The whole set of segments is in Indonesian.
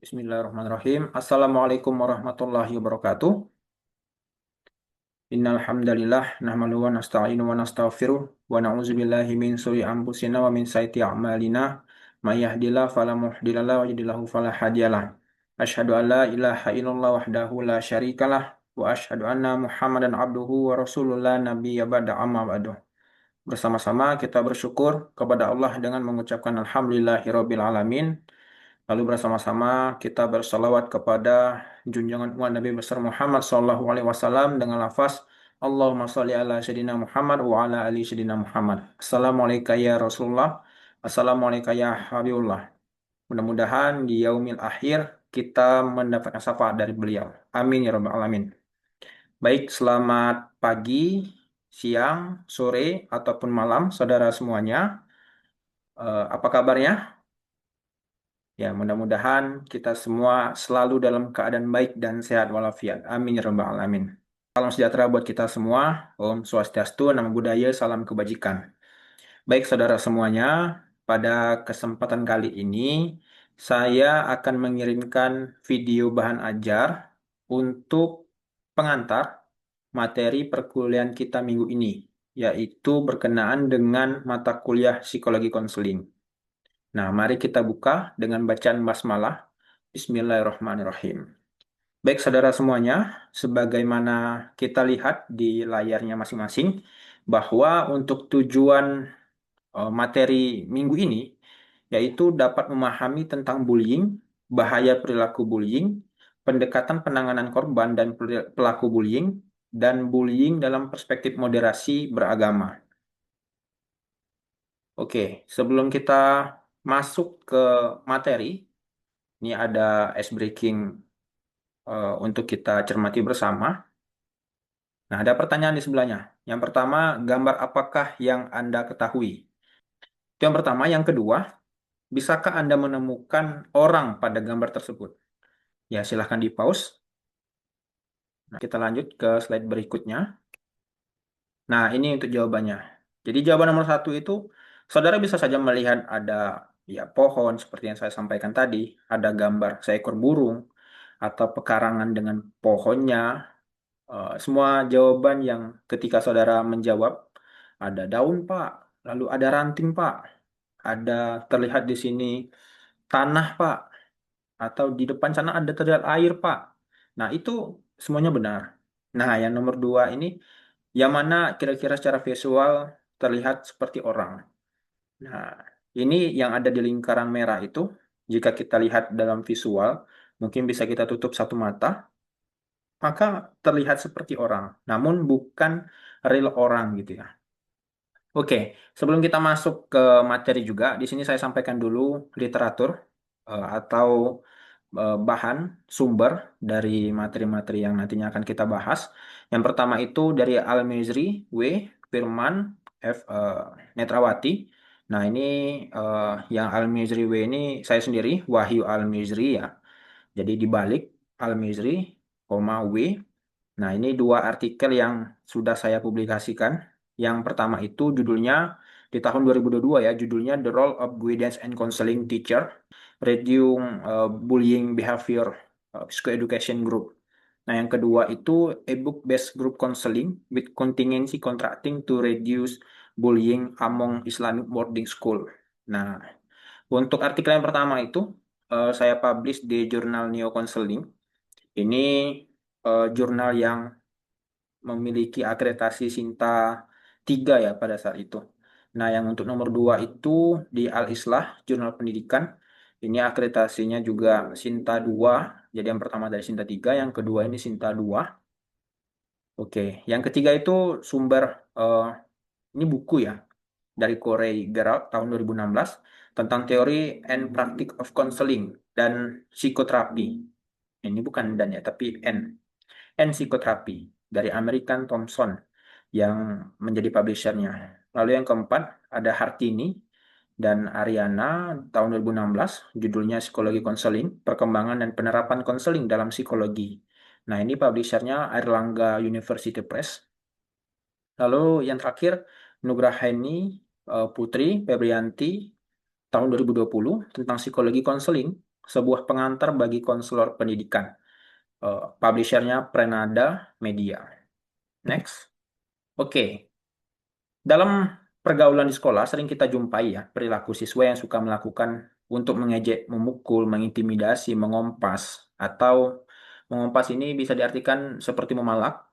Bismillahirrahmanirrahim. Assalamualaikum warahmatullahi wabarakatuh. Innal hamdalillah nahmaduhu wa nasta'inu wa nastaghfiruh wa na'udzu billahi min shururi anfusina wa min sayyiati a'malina. May yahdihillahu fala mudhillalah wa yudhlilhu fala hadiyalah. Asyhadu an la ilaha illallah wahdahu la syarikalah wa asyhadu anna Muhammadan abduhu wa rasulullah la nabiyya ba'da amma ba'du. Bersama-sama kita bersyukur kepada Allah dengan mengucapkan alhamdulillahirabbil alamin. Lalu bersama-sama kita bersalawat kepada junjungan umat Nabi besar Muhammad Sallallahu Alaihi Wasallam dengan lafaz Allahumma sholli ala Sayyidina Muhammad wa ala ali Sayyidina Muhammad. Assalamualaikum ya Rasulullah. Assalamualaikum ya Habibullah. Mudah-mudahan di yaumil akhir kita mendapatkan syafaat dari beliau. Amin ya rabbal alamin. Baik, selamat pagi, siang, sore, ataupun malam, saudara semuanya. Apa kabarnya? Ya, mudah-mudahan kita semua selalu dalam keadaan baik dan sehat walafiat. Amin ya rabbal alamin. Salam sejahtera buat kita semua. Om Swastiastu, Namo Buddhaya, salam kebajikan. Baik saudara semuanya, pada kesempatan kali ini saya akan mengirimkan video bahan ajar untuk pengantar materi perkuliahan kita minggu ini, yaitu berkenaan dengan mata kuliah psikologi konseling. Nah, mari kita buka dengan bacaan basmalah. Bismillahirrahmanirrahim. Baik, saudara semuanya, sebagaimana kita lihat di layarnya masing-masing, bahwa untuk tujuan materi minggu ini, yaitu dapat memahami tentang bullying, bahaya perilaku bullying, pendekatan penanganan korban dan pelaku bullying, dan bullying dalam perspektif moderasi beragama. Oke, sebelum kita masuk ke materi, ini ada ice breaking untuk kita cermati bersama. Nah, ada pertanyaan di sebelahnya. Yang pertama, gambar apakah yang Anda ketahui? Itu yang pertama. Yang kedua, bisakah Anda menemukan orang pada gambar tersebut? Ya, silahkan di-pause. Nah, kita lanjut ke slide berikutnya. Nah, ini untuk jawabannya. Jadi jawaban nomor satu itu, saudara bisa saja melihat ada ya pohon seperti yang saya sampaikan tadi, ada gambar seekor burung, atau pekarangan dengan pohonnya. Semua jawaban yang ketika saudara menjawab, ada daun Pak, lalu ada ranting Pak, ada terlihat di sini tanah Pak, atau di depan sana ada terlihat air Pak. Nah itu semuanya benar. Nah yang nomor dua ini, yang mana kira-kira secara visual terlihat seperti orang. Nah ini yang ada di lingkaran merah itu, jika kita lihat dalam visual, mungkin bisa kita tutup satu mata, maka terlihat seperti orang, namun bukan real orang gitu ya. Oke, sebelum kita masuk ke materi juga, di sini saya sampaikan dulu literatur atau bahan sumber dari materi-materi yang nantinya akan kita bahas. Yang pertama itu dari Al-Mizri, W, Firman, F, Netrawati. Nah ini yang Al-Mizri W ini saya sendiri, Wahyu Al-Mizri ya. Jadi dibalik Al-Mizri, W. Nah, ini dua artikel yang sudah saya publikasikan. Yang pertama itu judulnya di tahun 2022 ya, judulnya The Role of Guidance and Counseling Teacher, Reducing Bullying Behavior Psychoeducation Group. Nah, yang kedua itu ebook based group counseling with contingency contracting to reduce bullying among Islamic boarding school. Nah, untuk artikel yang pertama itu saya publish di jurnal Neo Counseling. Ini jurnal yang memiliki akreditasi Sinta 3 ya pada saat itu. Nah, yang untuk nomor 2 itu di Al-Islah, Jurnal Pendidikan. Ini akreditasinya juga Sinta 2. Jadi yang pertama dari Sinta 3, yang kedua ini Sinta 2. Oke, yang ketiga itu sumber, eh, ini buku ya, dari Corey Gerald tahun 2016 tentang teori and practice of counseling dan psikoterapi. Ini bukan dan ya, tapi and psikoterapi dari American Thompson yang menjadi publishernya. Lalu yang keempat ada Hartini dan Ariana tahun 2016, judulnya Psikologi Konseling, Perkembangan dan Penerapan Konseling dalam Psikologi. Nah ini publishernya Airlangga University Press. Lalu yang terakhir Nugraheni Putri Febrianti tahun 2020 tentang psikologi konseling, sebuah pengantar bagi konselor pendidikan. Publishernya Prenada Media. Next. Oke, dalam pergaulan di sekolah sering kita jumpai ya perilaku siswa yang suka melakukan untuk mengejek, memukul, mengintimidasi, mengompas, atau mengompas ini bisa diartikan seperti memalak,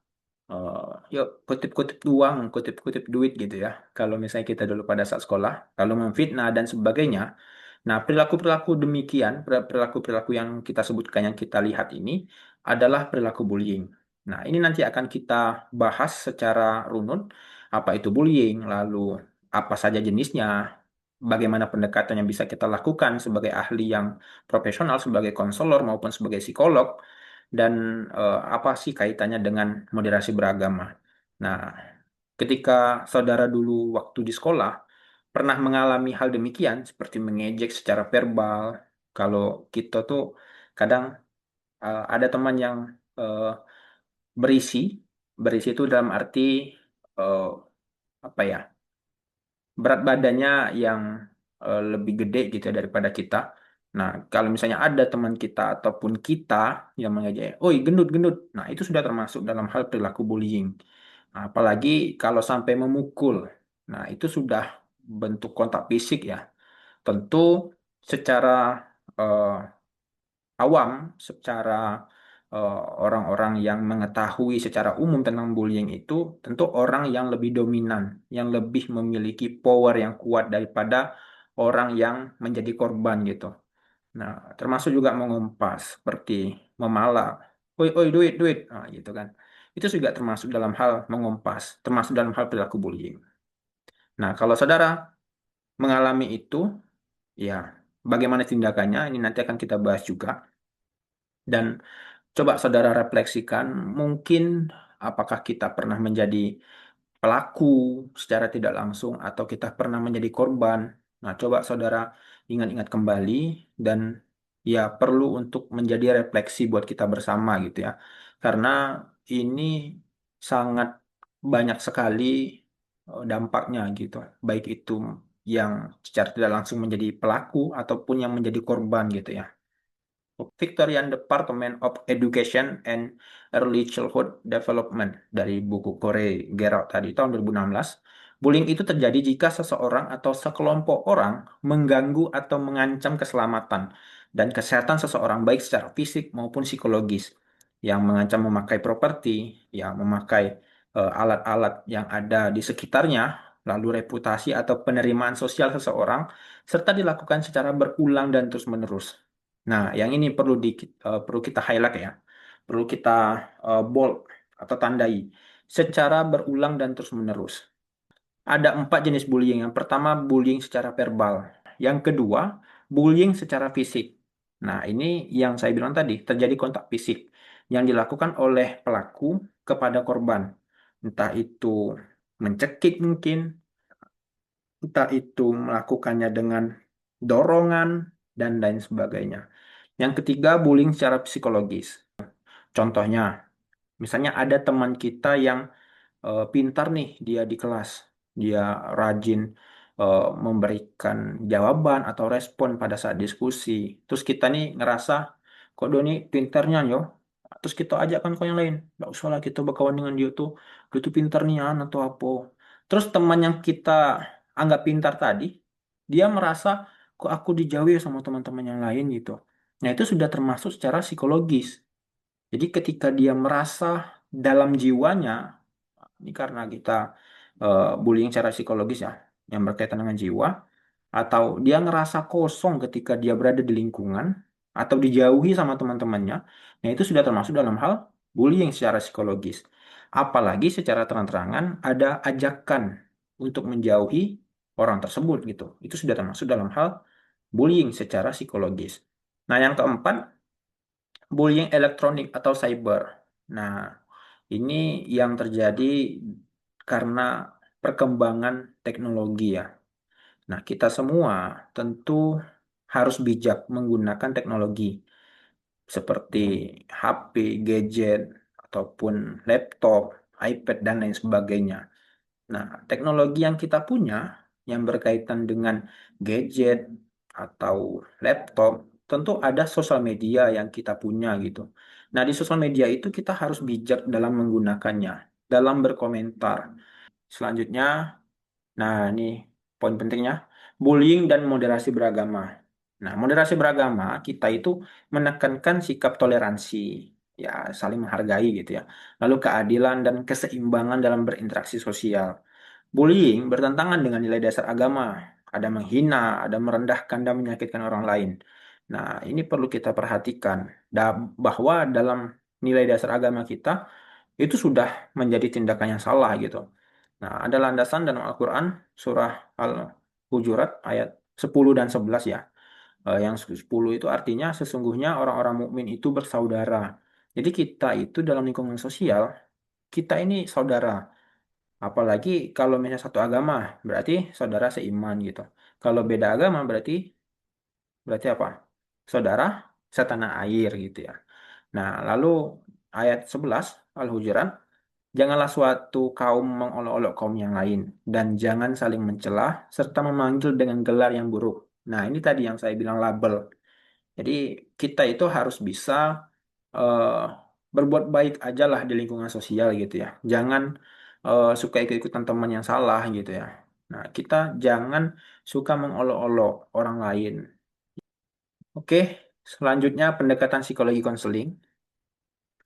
yuk kutip-kutip uang, kutip-kutip duit gitu ya. Kalau misalnya kita dulu pada saat sekolah, lalu memfitnah dan sebagainya. Nah, perilaku-perilaku demikian, perilaku-perilaku yang kita sebutkan, yang kita lihat ini adalah perilaku bullying. Nah, ini nanti akan kita bahas secara runut, apa itu bullying, lalu apa saja jenisnya, bagaimana pendekatan yang bisa kita lakukan sebagai ahli yang profesional, sebagai konselor maupun sebagai psikolog, dan apa sih kaitannya dengan moderasi beragama. Nah, ketika saudara dulu waktu di sekolah pernah mengalami hal demikian, seperti mengejek secara verbal, kalau kita tuh kadang ada teman yang eh, berisi, berisi itu dalam arti eh, apa ya, berat badannya yang lebih gede gitu ya daripada kita. Nah, kalau misalnya ada teman kita ataupun kita yang mengejek, "Oi, gendut, gendut." Nah, itu sudah termasuk dalam hal perilaku bullying. Nah, apalagi kalau sampai memukul. Nah, itu sudah bentuk kontak fisik ya. Tentu secara eh, awam, secara orang-orang yang mengetahui secara umum tentang bullying itu, tentu orang yang lebih dominan, yang lebih memiliki power yang kuat daripada orang yang menjadi korban gitu. Nah, termasuk juga mengumpas, seperti memalak, "Oi, oi, duit, duit." Nah, gitu kan. Itu juga termasuk dalam hal mengumpas, termasuk dalam hal perilaku bullying. Nah, kalau saudara mengalami itu, ya, bagaimana tindakannya? Ini nanti akan kita bahas juga. Dan coba saudara refleksikan, mungkin apakah kita pernah menjadi pelaku secara tidak langsung atau kita pernah menjadi korban. Nah, coba saudara ingat-ingat kembali dan ya perlu untuk menjadi refleksi buat kita bersama gitu ya. Karena ini sangat banyak sekali dampaknya gitu. Baik itu yang secara tidak langsung menjadi pelaku ataupun yang menjadi korban gitu ya. Victorian Department of Education and Early Childhood Development dari buku Corey Gerald tadi tahun 2016. Bullying itu terjadi jika seseorang atau sekelompok orang mengganggu atau mengancam keselamatan dan kesehatan seseorang baik secara fisik maupun psikologis, yang mengancam memakai properti, yang memakai alat-alat yang ada di sekitarnya, lalu reputasi atau penerimaan sosial seseorang, serta dilakukan secara berulang dan terus-menerus. Nah, yang ini perlu kita highlight ya, perlu kita bold atau tandai secara berulang dan terus-menerus. Ada 4 jenis bullying. Yang pertama, bullying secara verbal. Yang kedua, bullying secara fisik. Nah, ini yang saya bilang tadi, terjadi kontak fisik yang dilakukan oleh pelaku kepada korban. Entah itu mencekik mungkin, entah itu melakukannya dengan dorongan, dan lain sebagainya. Yang ketiga, bullying secara psikologis. Contohnya, misalnya ada teman kita yang pintar nih, dia di kelas, dia rajin memberikan jawaban atau respon pada saat diskusi. Terus kita nih ngerasa, kok Doni pintarnya yo. Terus kita ajakkan ke yang lain, nggak usah lah kita berkawan dengan dia tuh pintar nih atau apa. Terus teman yang kita anggap pintar tadi, dia merasa kok aku dijauhi sama teman-teman yang lain gitu. Nah, itu sudah termasuk secara psikologis. Jadi ketika dia merasa dalam jiwanya, ini karena kita bullying secara psikologis ya, yang berkaitan dengan jiwa, atau dia ngerasa kosong ketika dia berada di lingkungan, atau dijauhi sama teman-temannya, nah itu sudah termasuk dalam hal bullying secara psikologis. Apalagi secara terang-terangan ada ajakan untuk menjauhi orang tersebut gitu. Itu sudah termasuk dalam hal bullying secara psikologis. Nah, yang keempat, bullying elektronik atau cyber. Nah, ini yang terjadi karena perkembangan teknologi ya. Nah, kita semua tentu harus bijak menggunakan teknologi seperti HP, gadget, ataupun laptop, iPad, dan lain sebagainya. Nah, teknologi yang kita punya yang berkaitan dengan gadget atau laptop tentu ada sosial media yang kita punya gitu. Nah, di sosial media itu kita harus bijak dalam menggunakannya, dalam berkomentar. Selanjutnya, nah ini poin pentingnya, bullying dan moderasi beragama. Nah, moderasi beragama kita itu menekankan sikap toleransi, ya saling menghargai gitu ya. Lalu keadilan dan keseimbangan dalam berinteraksi sosial. Bullying bertentangan dengan nilai dasar agama. Ada menghina, ada merendahkan dan menyakitkan orang lain. Nah, ini perlu kita perhatikan bahwa dalam nilai dasar agama kita itu sudah menjadi tindakan yang salah gitu. Nah, ada landasan dalam Al-Quran surah Al-Hujurat ayat 10 dan 11 ya. Yang 10 itu artinya sesungguhnya orang-orang mukmin itu bersaudara. Jadi kita itu dalam lingkungan sosial, kita ini saudara. Apalagi kalau misalnya satu agama, berarti saudara seiman gitu. Kalau beda agama berarti apa? Saudara setanah air gitu ya. Nah, lalu ayat 11 Al-Hujurat, janganlah suatu kaum mengolok-olok kaum yang lain dan jangan saling mencela serta memanggil dengan gelar yang buruk. Nah, ini tadi yang saya bilang label. Jadi kita itu harus bisa eh, berbuat baik aja lah di lingkungan sosial gitu ya. Jangan suka ikut-ikutan teman yang salah gitu ya. Nah, kita jangan suka mengolok-olok orang lain. Oke, selanjutnya pendekatan psikologi konseling.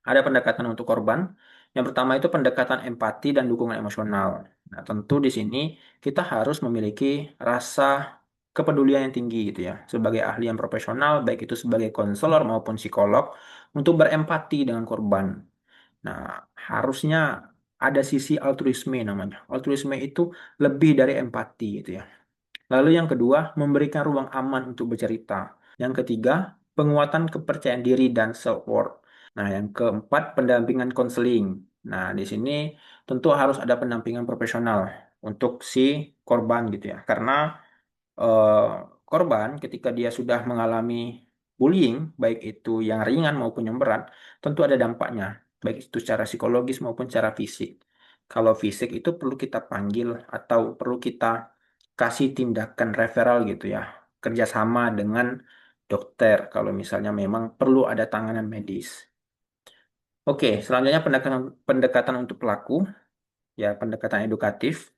Ada pendekatan untuk korban. Yang pertama itu pendekatan empati dan dukungan emosional. Nah, tentu di sini kita harus memiliki rasa kepedulian yang tinggi gitu ya. Sebagai ahli yang profesional, baik itu sebagai konselor maupun psikolog, untuk berempati dengan korban. Nah, harusnya ada sisi altruisme namanya. Altruisme itu lebih dari empati gitu ya. Lalu yang kedua, memberikan ruang aman untuk bercerita. Yang ketiga, penguatan kepercayaan diri dan self-worth. Nah, yang keempat, pendampingan konseling. Nah, di sini tentu harus ada pendampingan profesional untuk si korban gitu ya. Karena eh, korban ketika dia sudah mengalami bullying, baik itu yang ringan maupun yang berat, tentu ada dampaknya, baik itu secara psikologis maupun secara fisik. Kalau fisik itu perlu kita panggil atau perlu kita kasih tindakan referral gitu ya, kerjasama dengan dokter kalau misalnya memang perlu ada tanganan medis. Oke, selanjutnya pendekatan pendekatan untuk pelaku, ya pendekatan edukatif,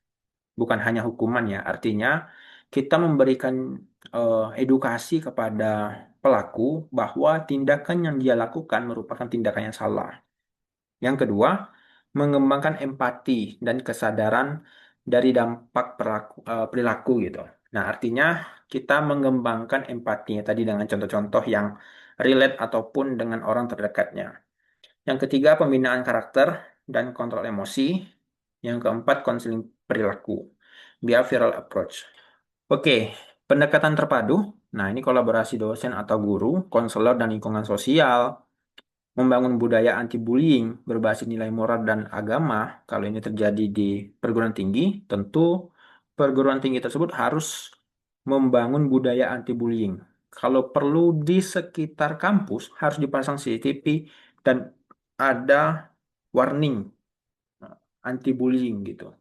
bukan hanya hukuman ya. Artinya kita memberikan edukasi kepada pelaku bahwa tindakan yang dia lakukan merupakan tindakan yang salah. Yang kedua, mengembangkan empati dan kesadaran dari dampak perilaku gitu. Nah, artinya kita mengembangkan empatinya tadi dengan contoh-contoh yang relate ataupun dengan orang terdekatnya. Yang ketiga, pembinaan karakter dan kontrol emosi. Yang keempat, konseling perilaku, behavioral approach. Oke, pendekatan terpadu. Nah, ini kolaborasi dosen atau guru, konselor, dan lingkungan sosial. Membangun budaya anti-bullying berbasis nilai moral dan agama. Kalau ini terjadi di perguruan tinggi, tentu perguruan tinggi tersebut harus membangun budaya anti-bullying. Kalau perlu di sekitar kampus, harus dipasang CCTV dan ada warning anti-bullying gitu.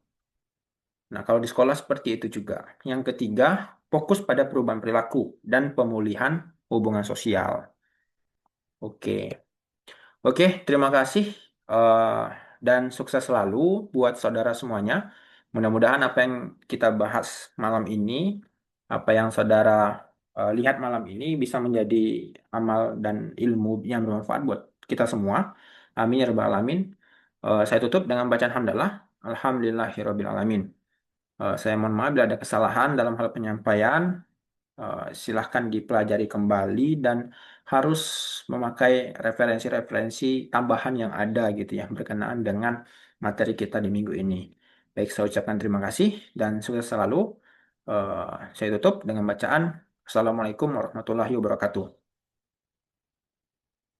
Nah, kalau di sekolah seperti itu juga. Yang ketiga, fokus pada perubahan perilaku dan pemulihan hubungan sosial. Oke, oke, terima kasih eh, dan sukses selalu buat saudara semuanya. Mudah-mudahan apa yang kita bahas malam ini, apa yang saudara lihat malam ini bisa menjadi amal dan ilmu yang bermanfaat buat kita semua. Amin ya rabbal alamin. Saya tutup dengan bacaan hamdalah. Alhamdulillahirabbil alamin. Saya mohon maaf bila ada kesalahan dalam hal penyampaian. Silahkan dipelajari kembali dan harus memakai referensi-referensi tambahan yang ada gitu ya berkenaan dengan materi kita di minggu ini. Baik, saya ucapkan terima kasih dan sukses selalu. Saya tutup dengan bacaan Assalamualaikum warahmatullahi wabarakatuh.